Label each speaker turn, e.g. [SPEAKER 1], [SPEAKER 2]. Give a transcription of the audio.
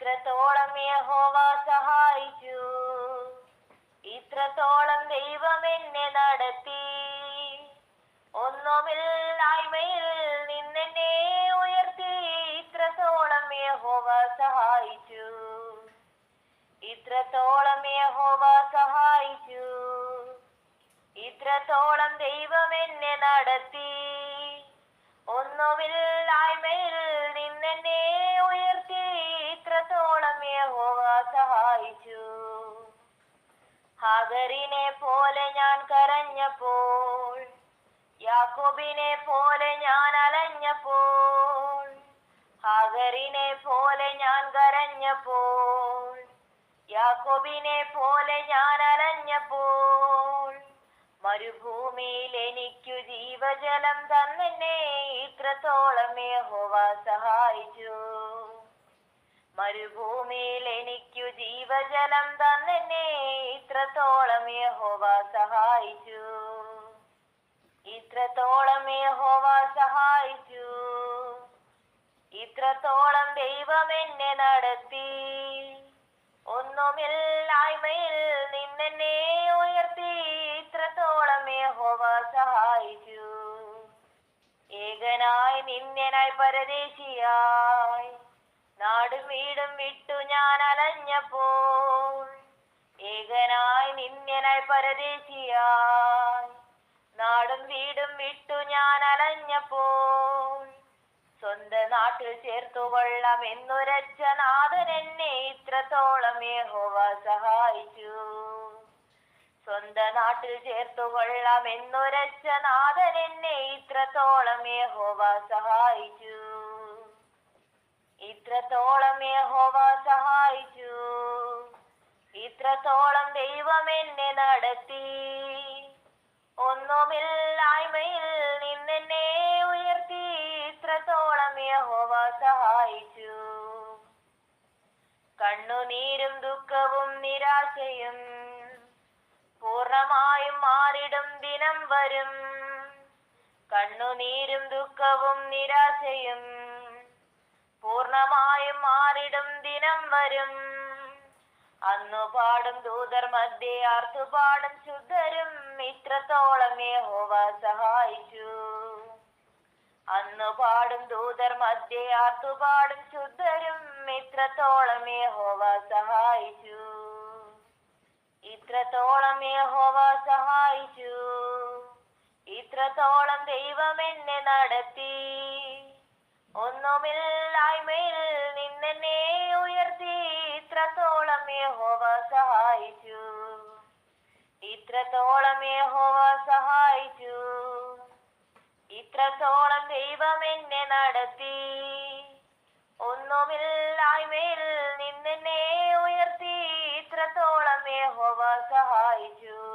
[SPEAKER 1] ഇത്രത്തോളം യഹോവ സഹായിച്ചു. ഇത്രത്തോളം ദൈവം എന്നെ നടത്തി. ഒന്നുമില്ലായ്മയിൽ നിന്നെന്നെ ഉയർത്തി. ഇത്രത്തോളം യഹോവ സഹായിച്ചു. ഇത്രത്തോളം യഹോവ സഹായിച്ചു. ഇത്രത്തോളം ദൈവം എന്നെ നടത്തി. ഒന്നുമില്ലായ്മയിൽ നിന്നെന്നെ ഉയർത്തി. ഇത്രത്തോളം യഹോവ സഹായിച്ചു. ഹാഗറിനെ പോലെ ഞാൻ കരഞ്ഞപ്പോൾ, യാക്കോബിനെ പോലെ ഞാൻ അലഞ്ഞപ്പോൾ, ഹാഗറിനെ പോലെ ഞാൻ കരഞ്ഞപ്പോൾ, യാക്കോബിനെ പോലെ ഞാൻ അലഞ്ഞപ്പോൾ, മരുഭൂമിയിൽ എനിക്കു ജീവജലം തന്നെ. ഇത്രത്തോളം യഹോവ സഹായിച്ചു. മരുഭൂമിയിൽ എനിക്കു ജീവജലം തന്നെ. ഇത്രത്തോളം യഹോവ സഹായിച്ചു. ഇത്രത്തോളം യഹോവ സഹായിച്ചു. ഇത്രത്തോളം ദൈവം എന്നെ നടത്തി. ഒന്നുമില്ലായ്മയിൽ നിന്നെന്നെ ഉയർത്തി. ഇത്രത്തോളം യഹോവ സഹായിച്ചു. ഏകനായി നിന്യനായി പരദേശിയായി നാടും വീടും വിട്ടു ഞാൻ അലഞ്ഞപ്പോൾ, ഏകനായി നിന്യനായി പരദേശിയായി നാടും വീടും വിട്ടു ഞാൻ അലഞ്ഞപ്പോൾ, സ്വന്തം നാട്ടിൽ ചേർത്തുകൊള്ളാം എന്നുരച്ച നാഥൻ എന്നെ. ഇത്രത്തോളം യഹോവ സഹായിച്ചു. സ്വന്തം നാട്ടിൽ ചേർത്തുകൊള്ളാം എന്നുരച്ച നാഥൻ എന്നെ. ഇത്രത്തോളം യഹോവ സഹായിച്ചു. ഇത്രത്തോളം യഹോവ സഹായിച്ചു. ഇത്രത്തോളം ദൈവം എന്നെ നടത്തി. ഒന്നുമില്ലായ്മയിൽ നിന്നെന്നെ ഉയർത്തി. ഇത്രത്തോളം യഹോവ സഹായിച്ചു. കണ്ണുനീരും ദുഃഖവും നിരാശയും പൂർണ്ണമായും മാറിടും ദിനം വരും. കണ്ണുനീരും ദുഃഖവും നിരാശയും പൂർണ്ണമായും മാറിടും ദിനം വരും. അന്നു പാടും ദൂതർ മധ്യേ ആർത്തുപാടും ശുദ്ധരും. ഇത്രത്തോളം യഹോവ സഹായിച്ചു. അന്നു പാടും ദൂതർ മധ്യേ ആർത്തുപാടും ശുദ്ധരും. ഇത്രത്തോളം യഹോവ സഹായിച്ചു. ഇത്രത്തോളം യഹോവ സഹായിച്ചു. ഇത്രത്തോളം ദൈവം എന്നെ നടത്തി. ഒന്നുമില്ലായ്മയിൽ നിന്നെന്നെ ഉയർത്തി. ഇത്രത്തോളം യഹോവ സഹായിച്ചു. ഇത്രത്തോളം യഹോവ സഹായിച്ചു. ഇത്രത്തോളം ദൈവം എന്നെ നടത്തി. ഒന്നുമില്ലായ്മയിൽ നിന്നെന്നെ ഉയർത്തി. ഇത്രത്തോളം യഹോവ സഹായിച്ചു.